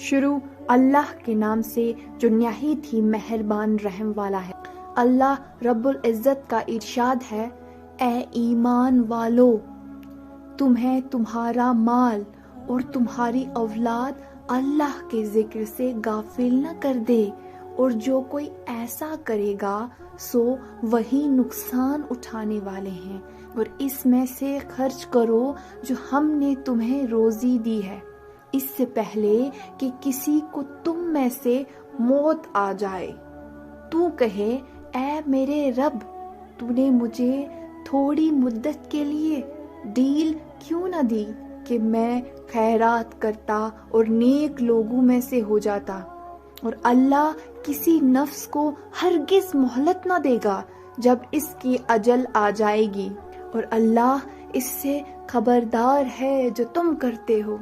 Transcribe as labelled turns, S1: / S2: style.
S1: شروع اللہ کے نام سے جو نہایت ہی مہربان رحم والا ہے۔ اللہ رب العزت کا ارشاد ہے، اے ایمان والو، تمہیں تمہارا مال اور تمہاری اولاد اللہ کے ذکر سے غافل نہ کر دے، اور جو کوئی ایسا کرے گا سو وہی نقصان اٹھانے والے ہیں، اور اس میں سے خرچ کرو جو ہم نے تمہیں روزی دی ہے، اس سے پہلے کہ کسی کو تم میں سے موت آ جائے، تو کہے، اے میرے رب، تو نے مجھے تھوڑی مدت کے لیے ڈھیل کیوں نہ دی کہ میں خیرات کرتا اور نیک لوگوں میں سے ہو جاتا۔ اور اللہ کسی نفس کو ہرگز مہلت نہ دے گا جب اس کی اجل آ جائے گی، اور اللہ اس سے خبردار ہے جو تم کرتے ہو۔